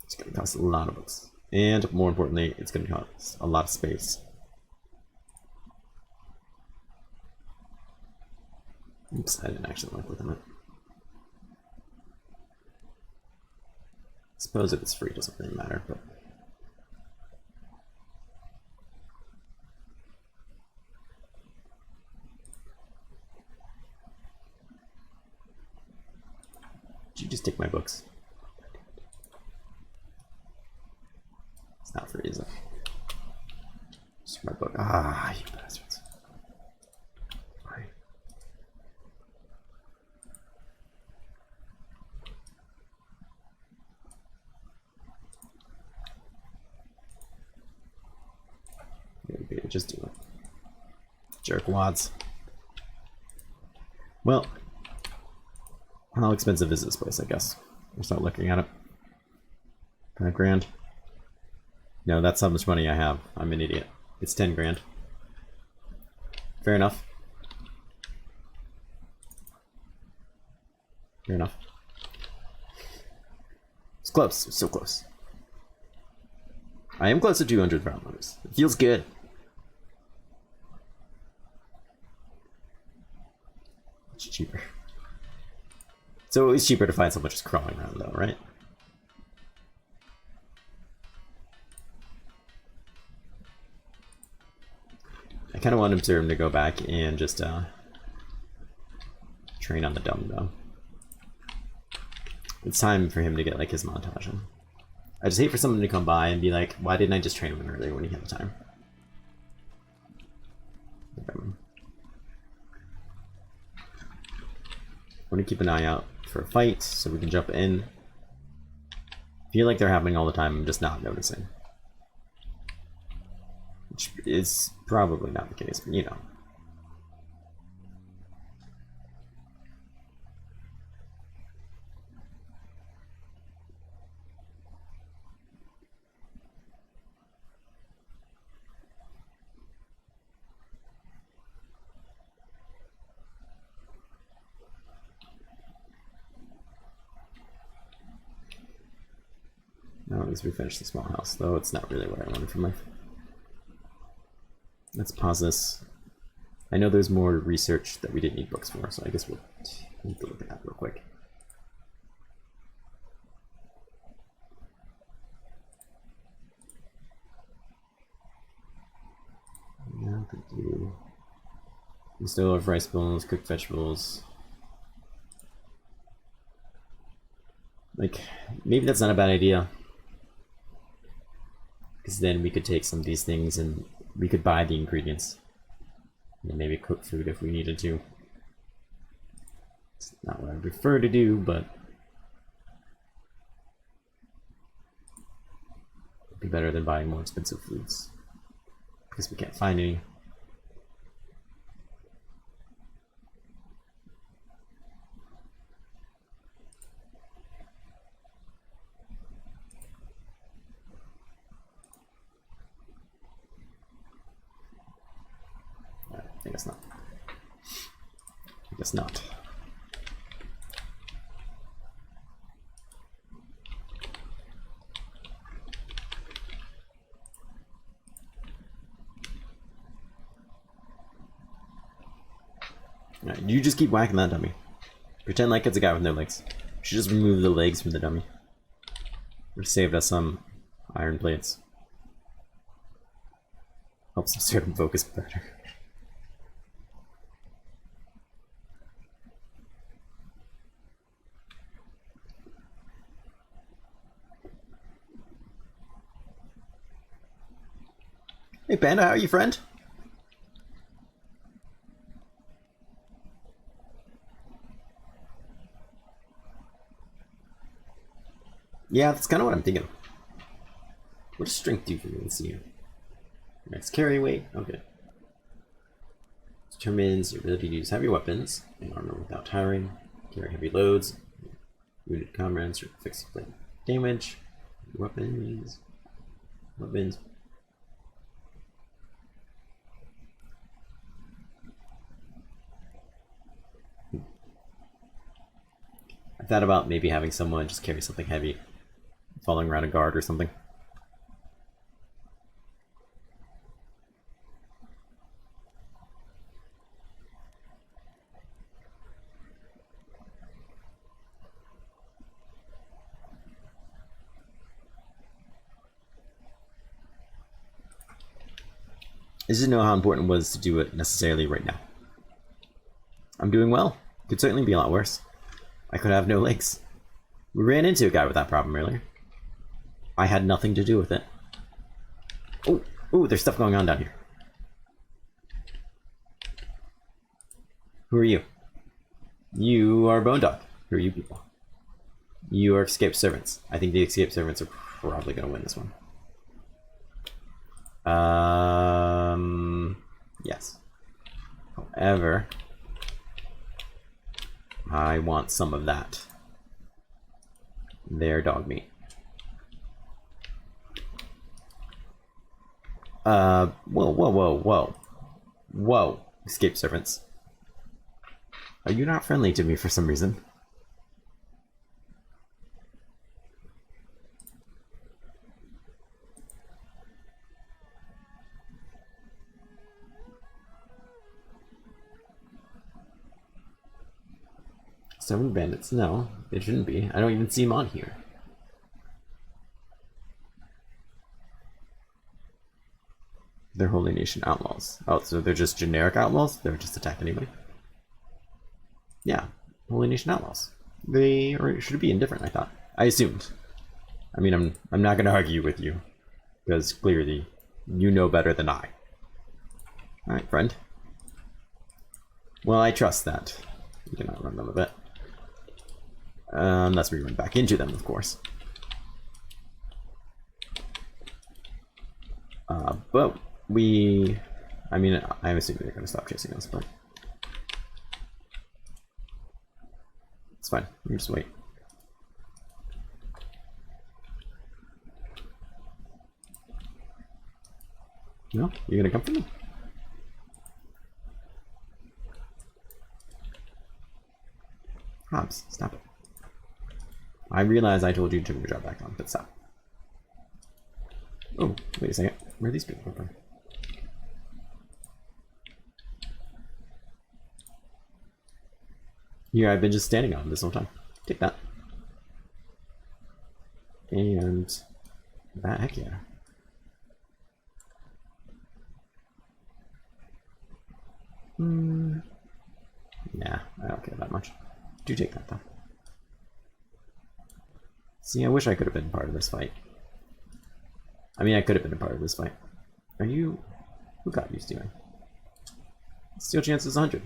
It's gonna cost a lot of books. And more importantly, it's gonna cost a lot of space. Oops, I didn't actually want to click on it. I suppose if it's free, it doesn't really matter, but... Did you just take my books? It's not free, is it? Just my book. Ah, you bastards. Why? Maybe just do it. Jerkwads. Well, how expensive is this place, I guess? We'll start looking at it. $5 grand. No, that's how much money I have. I'm an idiot. It's 10 grand. Fair enough. Fair enough. It's close. It's so close. I am close to 200 round numbers. It feels good. It's cheaper. It's always cheaper to find someone just crawling around, though, right? I kind of want Absurdum to go back and just train on the dumb, though. It's time for him to get like his montage in. I just hate for someone to come by and be like, why didn't I just train him earlier when he had the time? I want to keep an eye out for a fight so we can jump in. I feel like they're happening all the time, I'm just not noticing. Which is probably not the case, but you know. Now at least we finished the small house, though it's not really what I wanted from life. Let's pause this. I know there's more research that we didn't need books for, so I guess we'll need to look at that real quick. Now we could do instead of rice bowls, cooked vegetables. Like, maybe that's not a bad idea. Because then we could take some of these things and we could buy the ingredients. And maybe cook food if we needed to. It's not what I prefer to do, but it'd be better than buying more expensive foods. Because we can't find any. I guess not. I guess not. Alright, you just keep whacking that dummy. Pretend like it's a guy with no legs. You should just remove the legs from the dummy. Would have saved us some iron plates. Helps us serve and focus better. Hey Panda, how are you, friend? Yeah, that's kind of what I'm thinking. What does strength do for me? Let's see here. Max carry weight. Okay. Determines your ability to use heavy weapons and armor without tiring. Carry heavy loads. Wounded comrades or fixed damage. Weapons. Weapons. I thought about maybe having someone just carry something heavy, following around a guard or something. I just didn't know how important it was to do it necessarily right now. I'm doing well. Could certainly be a lot worse. I could have no legs. We ran into a guy with that problem earlier. I had nothing to do with it. Oh, there's stuff going on down here. Who are you? You are Bone Dog. Who are you people? You are escaped servants. I think the escaped servants are probably going to win this one. Yes. However, I want some of that. Their dog meat. Whoa. Escape servants. Are you not friendly to me for some reason? Stone bandits? No, they shouldn't be. I don't even see them on here. They're Holy Nation outlaws. Oh, so they're just generic outlaws? They would just attack anybody? Yeah, Holy Nation outlaws. They should be indifferent, I thought. I assumed. I mean, I'm not going to argue with you, because clearly you know better than I. Alright, friend. Well, I trust that. You can outrun them a bit. Unless we run back into them, of course. But I mean, I'm assuming they're going to stop chasing us, but it's fine. We can just wait. No? You're going to come for me? Hobbs, stop it. I realize I told you to turn your job back on, but stop. Oh, wait a second. Where are these people from? Here, I've been just standing on this whole time. Take that. And that, heck yeah. Nah, I don't care that much. Do take that though. See, I wish I could have been part of this fight. I mean, I could have been a part of this fight. Are you... Who got you stealing? Steal chance is 100.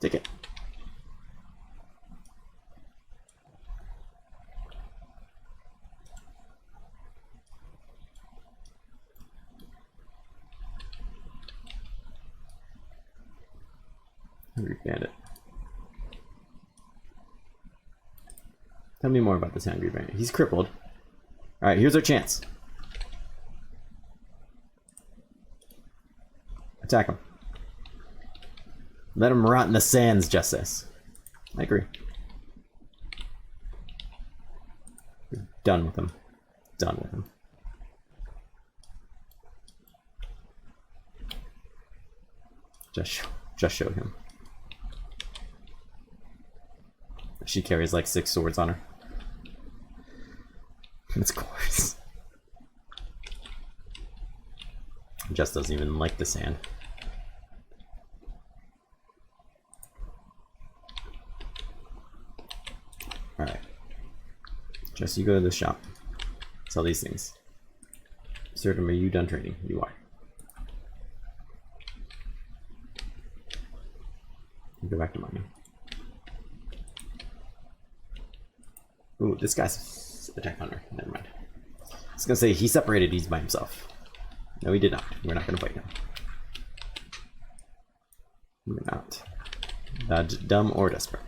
Take it. Hungry bandit. Tell me more about this hungry bandit. He's crippled. Alright, here's our chance. Attack him. Let him rot in the sands, Justice. I agree. We're done with him. Done with him. Just show him. She carries like 6 swords on her. It's coarse. Jess doesn't even like the sand. Alright. Jess, you go to the shop. Sell these things. Absurdum, are you done trading? You are. You go back to mining. Ooh, this guy's attack hunter. Never mind. I was gonna say he separated. He's by himself. No, he did not. We're not gonna fight him. We're not. That dumb or desperate.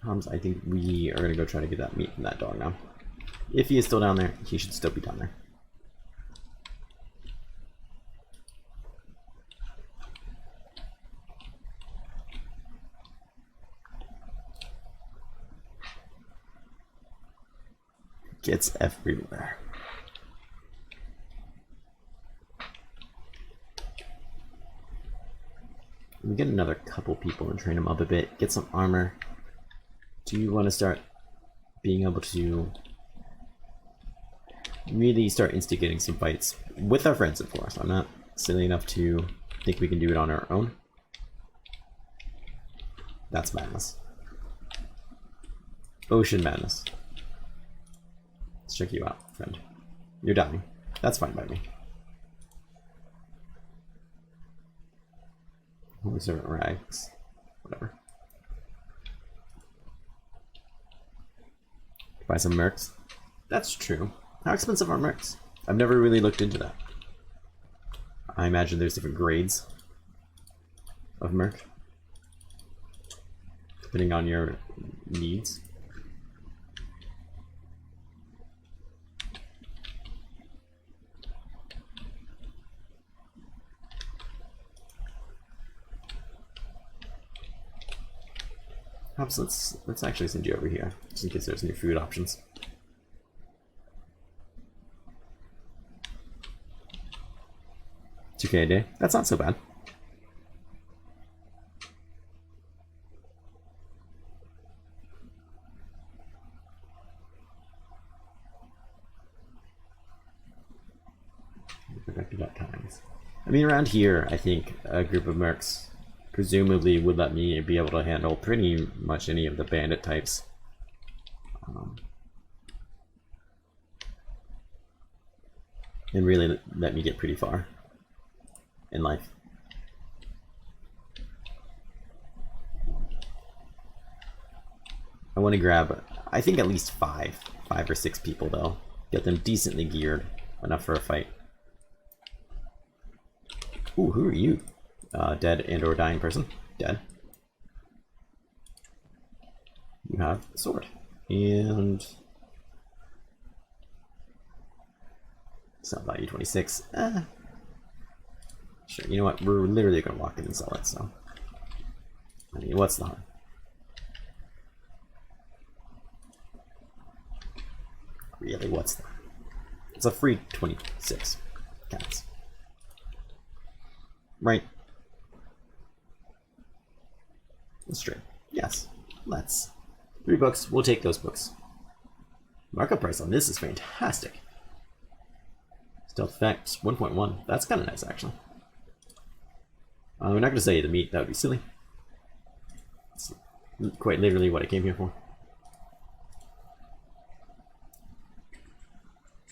I think we are gonna go try to get that meat from that dog now. If he is still down there, he should still be down there. Gets everywhere. We get another couple people and train them up a bit, get some armor. Do you want to start being able to really start instigating some fights with our friends, of course? I'm not silly enough to think we can do it on our own. That's madness. Ocean madness. Let's check you out, friend. You're dying. That's fine by me. Holy servant rags. Whatever. Buy some mercs. That's true. How expensive are mercs? I've never really looked into that. I imagine there's different grades of merc, depending on your needs. Perhaps let's actually send you over here, just in case there's new food options. $2K a day. That's not so bad. I mean, around here, I think a group of mercs presumably would let me be able to handle pretty much any of the bandit types. And really let me get pretty far in life. I want to grab, I think, at least five or six people though. Get them decently geared, enough for a fight. Ooh, who are you? Dead and or dying person. Dead. You have a sword. And sell value 26. Sure, you know what? We're literally gonna walk in and sell it, so I mean, what's the harm? Really, what's the harm? It's a free 26 cats. Right. Let's trade. Yes. Let's. 3 books. We'll take those books. Markup price on this is fantastic. Stealth effect 1.1. That's kind of nice, actually. We're not going to say the meat. That would be silly. It's quite literally what I came here for.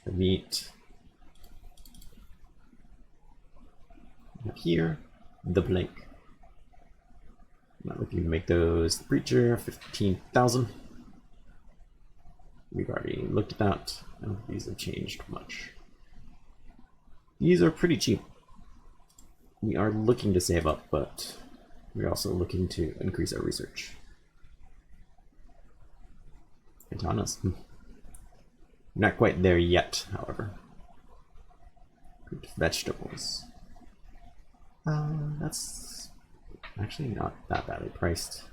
The meat. Up here. The blank. Not looking to make those the preacher. 15,000. We've already looked at that. I don't think these have changed much. These are pretty cheap. We are looking to save up, but we're also looking to increase our research. Katanas. Not quite there yet, however. Good vegetables. That's actually not that badly priced.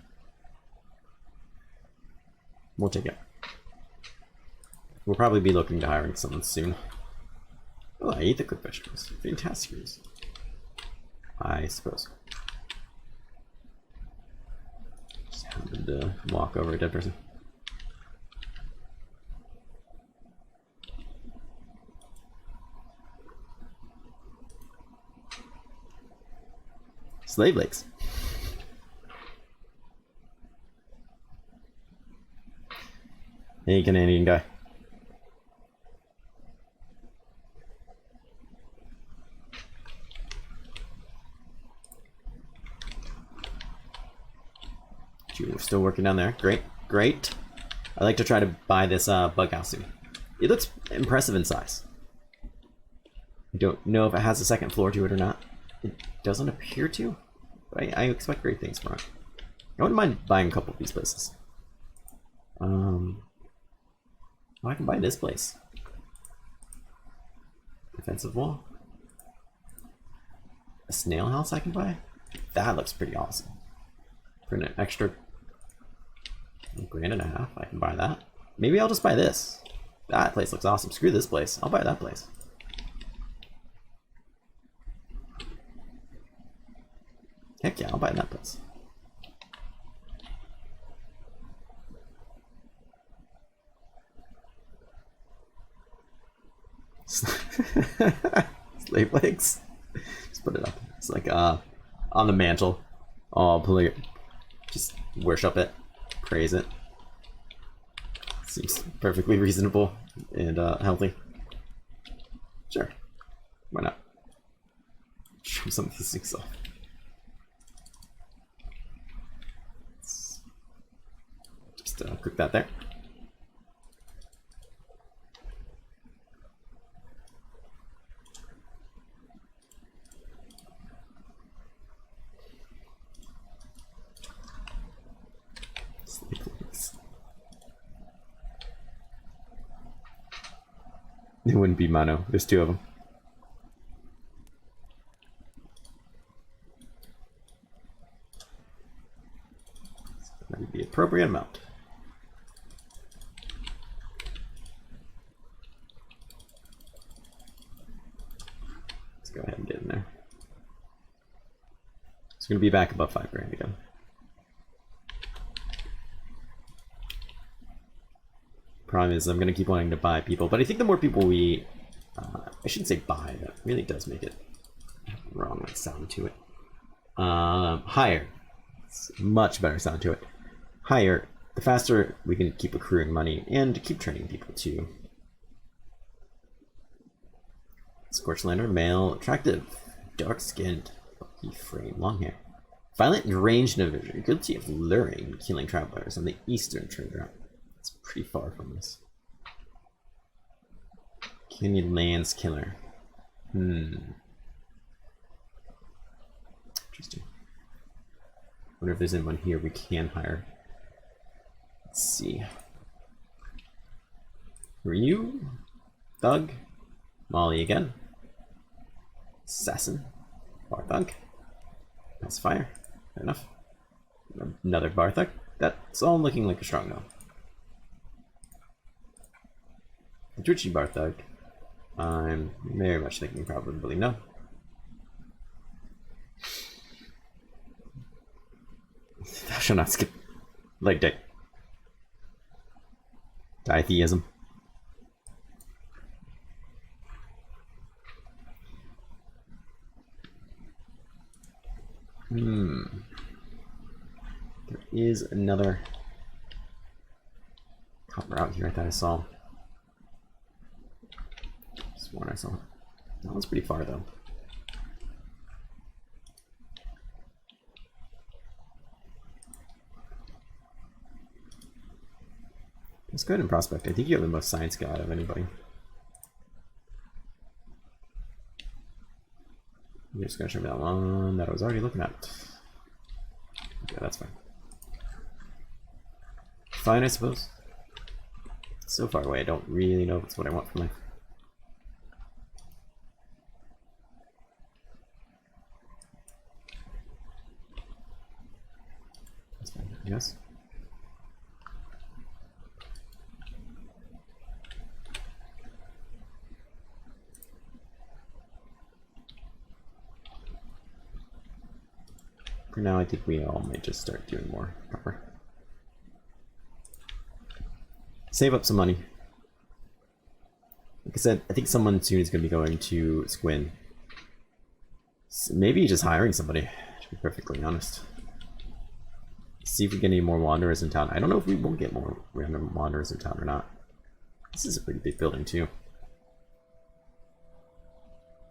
We'll take it. We'll probably be looking to hiring someone soon. Oh, I eat the cooked vegetables. Fantastic news. I suppose. Just happened to walk over a dead person. Slave legs. Hey, Canadian guy. You're still working down there. Great, great. I'd like to try to buy this bug house soon. It looks impressive in size. I don't know if it has a second floor to it or not. It doesn't appear to, but I expect great things from it. I wouldn't mind buying a couple of these places. Oh, I can buy this place. Defensive wall. A snail house I can buy? That looks pretty awesome. For an extra $1.5 I can buy that. Maybe I'll just buy this. That place looks awesome. Screw this place. I'll buy that place. Heck yeah, I'll buy that place. Slave legs. Just put it up. It's like on the mantle. Oh, please. Just worship it. Praise it. Seems perfectly reasonable and healthy. Sure. Why not? Show some of these things off. Just cook that there. It wouldn't be mono. There's two of them. That would be the appropriate amount. Let's go ahead and get in there. It's going to be back above $5,000 again. Problem is, I'm going to keep wanting to buy people, but I think the more people we, I shouldn't say buy, that really does make it wrong like sound to it. Higher, it's much better sound to it. Higher, the faster we can keep accruing money and keep training people too. Scorchlander, male, attractive, dark-skinned, bulky frame, long hair. Violent and ranged individual, guilty of luring and killing travelers on the eastern trade route. It's pretty far from this. Canyon Lands Killer. Interesting. Wonder if there's anyone here we can hire. Let's see. Who are you? Thug? Molly again. Assassin. Bar Thug. That's fire. Fair enough. Another Bar Thug. That's all looking like a strong no. Twitchy Bar Thug. I'm very much thinking probably no. Thou shalt not skip leg day. Ditheism. There is another copper out here I thought I saw. Sworn I saw it. That one's pretty far though. Let's go ahead and prospect. I think you have the most science skill out of anybody. You're just gonna show me that one that I was already looking at. Yeah, that's fine. Fine, I suppose. It's so far away, I don't really know if it's what I want from life. That's fine, I guess. For now, I think we all might just start doing more copper. Save up some money. Like I said, I think someone soon is going to be going to Squin. So maybe just hiring somebody, to be perfectly honest. See if we get any more wanderers in town. I don't know if we will get more random wanderers in town or not. This is a pretty big building too.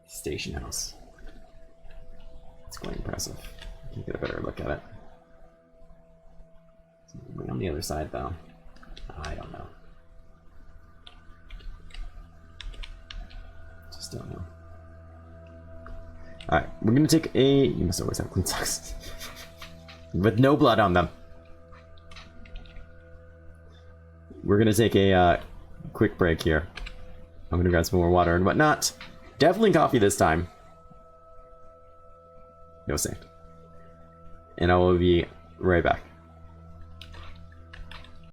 Station house. It's quite impressive. You get a better look at it. Something on the other side though. I don't know. Just don't know. Alright, we're gonna take a... You must always have clean socks. With no blood on them. we're gonna take a quick break here. I'm gonna grab some more water and whatnot. Definitely coffee this time. No sand. And I will be right back.